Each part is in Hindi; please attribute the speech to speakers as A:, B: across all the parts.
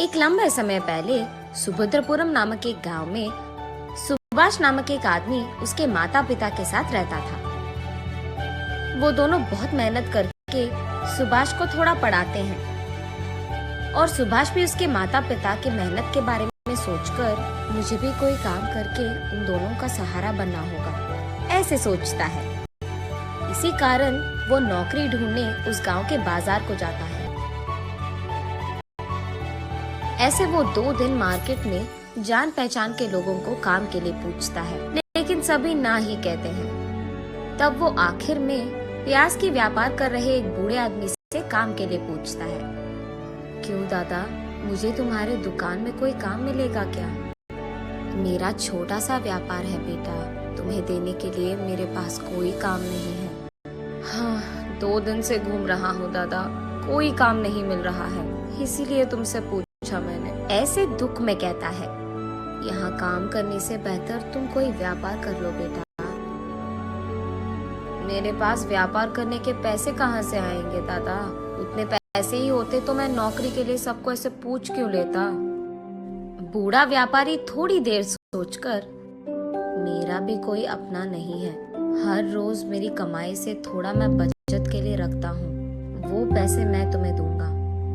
A: एक लंबे समय पहले सुभद्रपुरम नामक एक गांव में सुभाष नामक एक आदमी उसके माता पिता के साथ रहता था। वो दोनों बहुत मेहनत करके सुभाष को थोड़ा पढ़ाते हैं और सुभाष भी उसके माता पिता की मेहनत के बारे में सोचकर मुझे भी कोई काम करके उन दोनों का सहारा बनना होगा, ऐसे सोचता है। इसी कारण वो नौकरी ढूंढने उस गांव के बाजार को जाता है। ऐसे वो 2 दिन मार्केट में जान पहचान के लोगों को काम के लिए पूछता है, लेकिन सभी ना ही कहते हैं। तब वो आखिर में प्याज की व्यापार कर रहे एक बूढ़े आदमी से काम के लिए पूछता है, क्यों दादा, मुझे तुम्हारे दुकान में कोई काम मिलेगा क्या? मेरा छोटा सा व्यापार है बेटा, तुम्हें देने के लिए मेरे पास कोई काम नहीं है। हाँ, 2 दिन से घूम रहा हूँ दादा, कोई काम नहीं मिल रहा है, इसीलिए तुमसे पूछा मैंने। ऐसे दुख में कहता है, यहाँ काम करने से बेहतर तुम कोई व्यापार कर लो बेटा। मेरे पास व्यापार करने के पैसे कहाँ से आएंगे दादा? उतने पैसे ही होते तो मैं नौकरी के लिए सबको ऐसे पूछ क्यों लेता? बूढ़ा व्यापारी थोड़ी देर सोचकर, मेरा भी कोई अपना नहीं है, हर रोज मेरी कमाई से थोड़ा मैं बचत के लिए रखता हूँ, वो पैसे मैं तुम्हें दूंगा,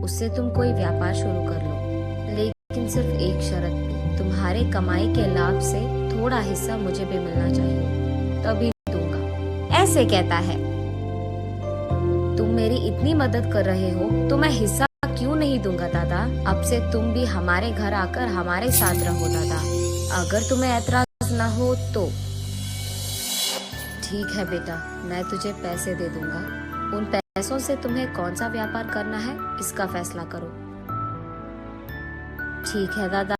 A: उससे तुम कोई व्यापार शुरू कर लो, लेकिन सिर्फ एक शर्त पे, तुम्हारे कमाई के लाभ से थोड़ा हिस्सा मुझे भी मिलना चाहिए, तभी दूंगा। ऐसे कहता है, तुम मेरी इतनी मदद कर रहे हो तो मैं हिस्सा क्यों नहीं दूंगा दादा? अब से तुम भी हमारे घर आकर हमारे साथ रहो दादा, अगर तुम्हें ऐतराज न हो तो। ठीक है बेटा, मैं तुझे पैसे दे दूंगा, उन पैसों से तुम्हें कौन सा व्यापार करना है इसका फैसला करो। ठीक है दादा,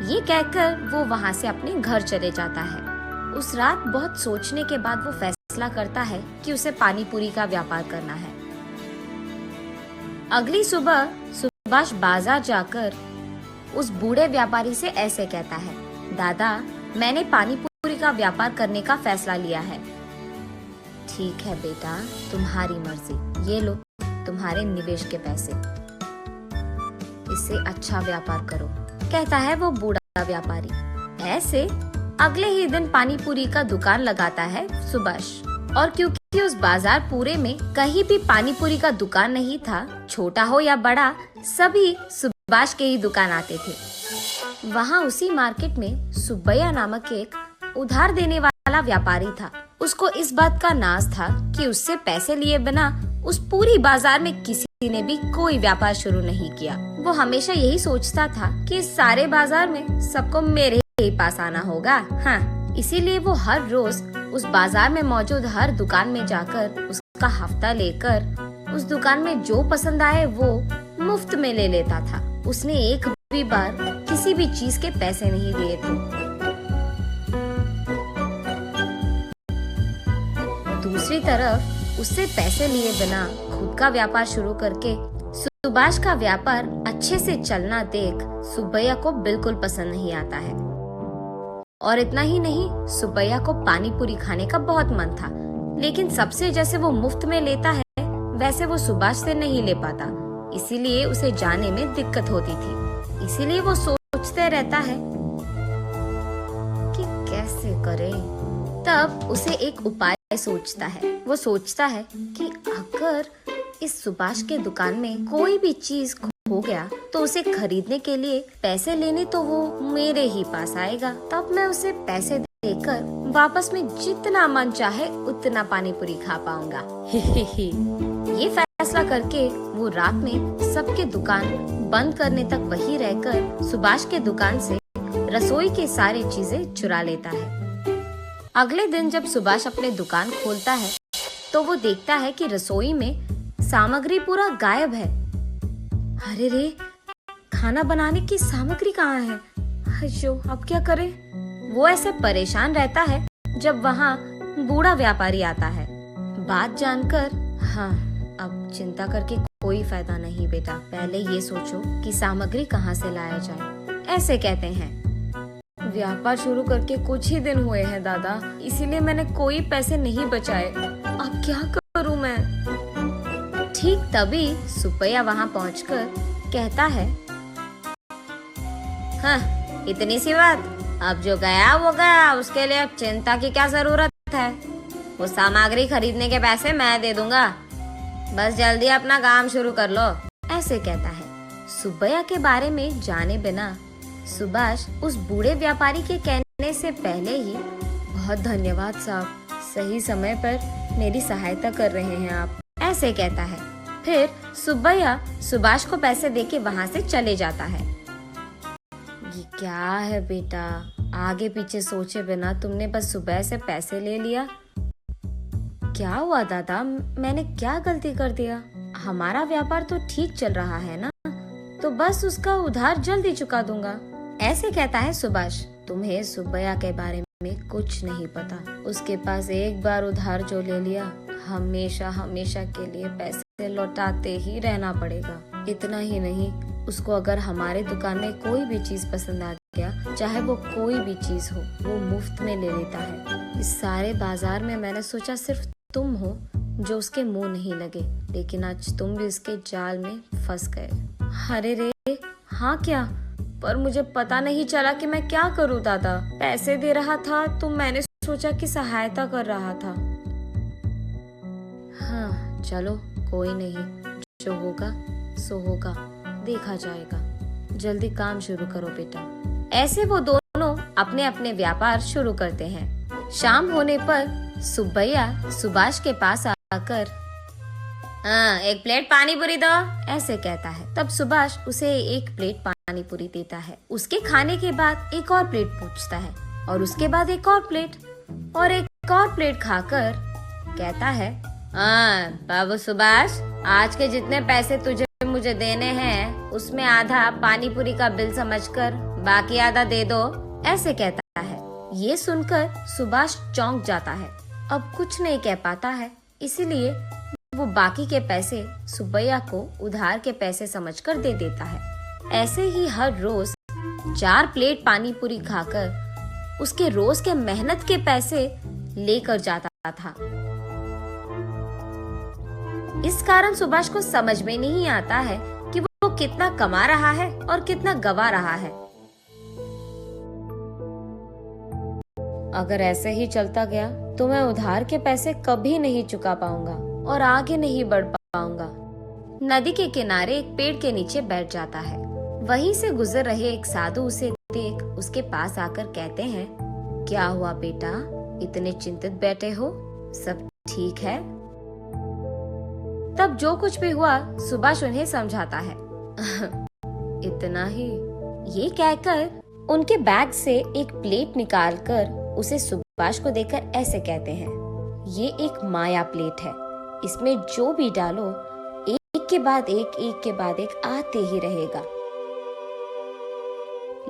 A: ये कहकर वो वहाँ से अपने घर चले जाता है। उस रात बहुत सोचने के बाद वो फैसला करता है कि उसे पानी पूरी का व्यापार करना है। अगली सुबह सुभाष बाजार जाकर उस बूढ़े व्यापारी से ऐसे कहता है, दादा, मैंने पानी पूरी का व्यापार करने का फैसला लिया है। ठीक है बेटा, तुम्हारी मर्जी, ये लो तुम्हारे निवेश के पैसे, इससे अच्छा व्यापार करो, कहता है वो बूढ़ा व्यापारी। ऐसे अगले ही दिन पानी पूरी का दुकान लगाता है सुभाष, और क्योंकि उस बाजार पूरे में कहीं भी पानी पूरी का दुकान नहीं था, छोटा हो या बड़ा, सभी सुभाष के ही दुकान आते थे। वहाँ उसी मार्केट में सुब्बैया नामक एक उधार देने वाला व्यापारी था। उसको इस बात का नाज था कि उससे पैसे लिए बिना उस पूरी बाजार में किसी ने भी कोई व्यापार शुरू नहीं किया। वो हमेशा यही सोचता था कि इस सारे बाजार में सबको मेरे ही पास आना होगा। हाँ, इसीलिए वो हर रोज उस बाजार में मौजूद हर दुकान में जाकर उसका हफ्ता लेकर उस दुकान में जो पसंद आए वो मुफ्त में ले लेता था। उसने एक भी बार किसी भी चीज के पैसे नहीं दिए थे। दूसरी तरफ उससे पैसे लिए बिना खुद का व्यापार शुरू करके सुभाष का व्यापार अच्छे से चलना देख सुब्बैया को बिल्कुल पसंद नहीं आता है। और इतना ही नहीं, सुब्बैया को पानी पूरी खाने का बहुत मन था, लेकिन सबसे जैसे वो मुफ्त में लेता है वैसे वो सुभाष से नहीं ले पाता, इसीलिए उसे जाने में दिक्कत होती थी। इसीलिए वो सोचते रहता है कि कैसे करे। तब उसे एक उपाय सोचता है। वो सोचता है कि अगर इस सुभाष के दुकान में कोई भी चीज खो गया तो उसे खरीदने के लिए पैसे लेने तो वो मेरे ही पास आएगा, तब मैं उसे पैसे देकर वापस में जितना मन चाहे उतना पानी पूरी खा पाऊंगा। ये फैसला करके वो रात में सबके दुकान बंद करने तक वहीं रहकर सुभाष के दुकान से रसोई की सारी चीजें चुरा लेता है। अगले दिन जब सुभाष अपने दुकान खोलता है तो वो देखता है कि रसोई में सामग्री पूरा गायब है। अरे रे, खाना बनाने की सामग्री कहाँ है? अयो, अब क्या करे? वो ऐसे परेशान रहता है जब वहाँ बूढ़ा व्यापारी आता है। बात जानकर, हाँ, अब चिंता करके कोई फायदा नहीं बेटा, पहले ये सोचो कि सामग्री कहाँ से लाया जाए। ऐसे कहते हैं, व्यापार शुरू करके कुछ ही दिन हुए हैं दादा, इसीलिए मैंने कोई पैसे नहीं बचाए, अब क्या करूँ मैं? ठीक तभी सुब्बैया वहाँ पहुँचकर कहता है, हाँ, इतनी सी बात। अब जो गया वो गया, उसके लिए अब चिंता की क्या जरूरत है। वो सामग्री खरीदने के पैसे मैं दे दूंगा, बस जल्दी अपना काम शुरू कर लो, ऐसे कहता है। सुब्बैया के बारे में जाने बिना सुभाष उस बूढ़े व्यापारी के कहने से पहले ही, बहुत धन्यवाद साहब, सही समय पर मेरी सहायता कर रहे हैं आप, ऐसे कहता है। फिर सुब्बैया सुभाष को पैसे देके वहाँ से चले जाता है। ये क्या है बेटा, आगे पीछे सोचे बिना तुमने बस सुबह से पैसे ले लिया। क्या हुआ दादा, मैंने क्या गलती कर दिया? हमारा व्यापार तो ठीक चल रहा है ना, तो बस उसका उधार जल्दी चुका दूंगा, ऐसे कहता है सुभाष। तुम्हें सुब्बैया के बारे में कुछ नहीं पता। उसके पास एक बार उधार जो ले लिया, हमेशा हमेशा के लिए पैसे लौटाते ही रहना पड़ेगा। इतना ही नहीं, उसको अगर हमारे दुकान में कोई भी चीज पसंद आ गया, चाहे वो कोई भी चीज हो, वो मुफ्त में ले लेता है। इस सारे बाजार में मैंने सोचा सिर्फ तुम हो जो उसके मुंह नहीं लगे, लेकिन आज तुम भी उसके जाल में फंस गए। अरे रे, हाँ क्या? पर मुझे पता नहीं चला कि मैं क्या करूं दादा। पैसे दे रहा था तो मैंने सोचा कि सहायता कर रहा था। हाँ चलो कोई नहीं, जो होगा सो होगा, देखा जाएगा। जल्दी काम शुरू करो बेटा। ऐसे वो दोनों अपने अपने व्यापार शुरू करते हैं। शाम होने पर सुब्बैया सुभाष के पास आकर हाँ, एक प्लेट पानी पूरी दो, ऐसे कहता है। तब सुभाष उसे एक प्लेट पानी पूरी देता है। उसके खाने के बाद एक और प्लेट पूछता है, और उसके बाद एक और प्लेट, और एक और प्लेट खाकर कहता है, हाँ बाबू सुभाष, आज के जितने पैसे तुझे मुझे देने हैं, उसमें आधा पानी पूरी का बिल समझकर बाकी आधा दे दो, ऐसे कहता है। ये सुनकर सुभाष चौंक जाता है। अब कुछ नहीं कह पाता है, इसीलिए वो बाकी के पैसे सुब्बैया को उधार के पैसे समझकर दे देता है। ऐसे ही हर रोज 4 प्लेट पानी पूरी खाकर उसके रोज के मेहनत के पैसे लेकर जाता था। इस कारण सुभाष को समझ में नहीं आता है कि वो कितना कमा रहा है और कितना गवा रहा है। अगर ऐसे ही चलता गया तो मैं उधार के पैसे कभी नहीं चुका पाऊंगा और आगे नहीं बढ़ पाऊंगा। नदी के किनारे एक पेड़ के नीचे बैठ जाता है। वहीं से गुजर रहे एक साधु उसे देख उसके पास आकर कहते हैं, क्या हुआ बेटा, इतने चिंतित बैठे हो, सब ठीक है? तब जो कुछ भी हुआ सुभाष उन्हें समझाता है। इतना ही, ये कहकर उनके बैग से एक प्लेट निकालकर उसे सुभाष को देकर ऐसे कहते हैं, ये एक माया प्लेट है, इसमें जो भी डालो एक के बाद एक आते ही रहेगा,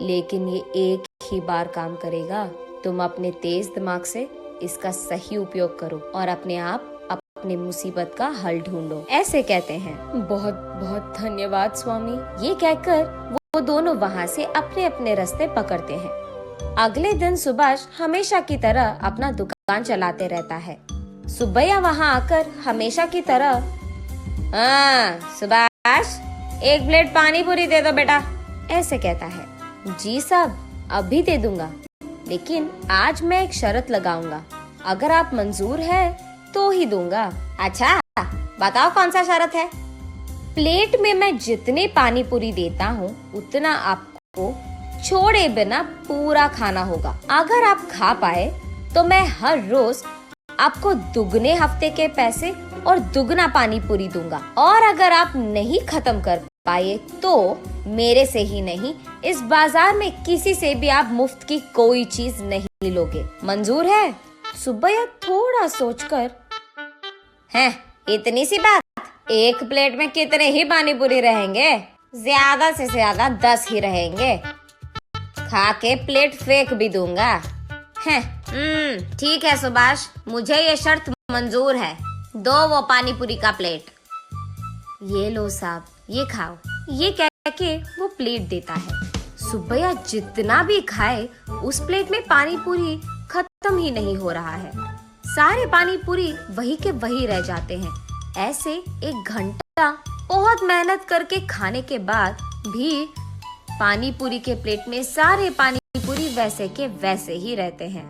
A: लेकिन ये एक ही बार काम करेगा। तुम अपने तेज दिमाग से इसका सही उपयोग करो और अपने आप अपनी मुसीबत का हल ढूंढो, ऐसे कहते हैं। बहुत बहुत धन्यवाद स्वामी। ये कहकर वो दोनों वहाँ से अपने अपने रास्ते पकड़ते हैं। अगले दिन सुभाष हमेशा की तरह अपना दुकान चलाते रहता है। सुब्बैया वहाँ आकर हमेशा की तरह, हाँ सुभाष, एक प्लेट पानी पूरी दे दो बेटा, ऐसे कहता है। जी साहब, अभी दे दूंगा, लेकिन आज मैं एक शर्त लगाऊंगा, अगर आप मंजूर है तो ही दूंगा। अच्छा बताओ कौन सा शर्त है? प्लेट में मैं जितने पानी पूरी देता हूँ उतना आपको छोड़े बिना पूरा खाना होगा। अगर आप खा पाए तो मैं हर रोज आपको दुगने हफ्ते के पैसे और दुगना पानी पूरी दूंगा, और अगर आप नहीं खत्म कर पाए तो मेरे से ही नहीं, इस बाजार में किसी से भी आप मुफ्त की कोई चीज नहीं लोगे। मंजूर है? सुब्बैया थोड़ा सोचकर, हैं इतनी सी बात, एक प्लेट में कितने ही पानी पूरी रहेंगे? ज्यादा से ज्यादा 10 ही रहेंगे, खा के प्लेट फेंक भी दूंगा। हैं ठीक है सुभाष, मुझे ये शर्त मंजूर है, दो वो पानी पूरी का प्लेट। ये लो साहब, ये खाओ, ये कह के वो प्लेट देता है। सुब्बैया जितना भी खाए उस प्लेट में पानी पूरी खत्म ही नहीं हो रहा है। सारे पानी पूरी वही के वही रह जाते हैं। ऐसे 1 घंटा बहुत मेहनत करके खाने के बाद भी पानी पूरी के प्लेट में सारे पानी पूरी वैसे के वैसे ही रहते हैं।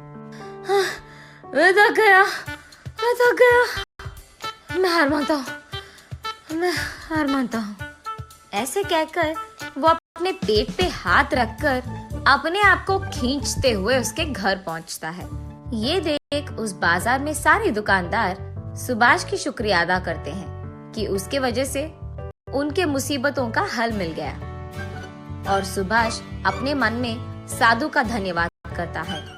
A: मैं थक गया, मैं थक गया, मैं हार मानता हूँ, मैं हार मानता हूँ। ऐसे कहकर वो अपने पेट पे हाथ रखकर अपने आप को खींचते हुए उसके घर पहुंचता है। ये देख उस बाजार में सारे दुकानदार सुभाष की शुक्रिया अदा करते हैं कि उसके वजह से उनके मुसीबतों का हल मिल गया, और सुभाष अपने मन में साधु का धन्यवाद करता है।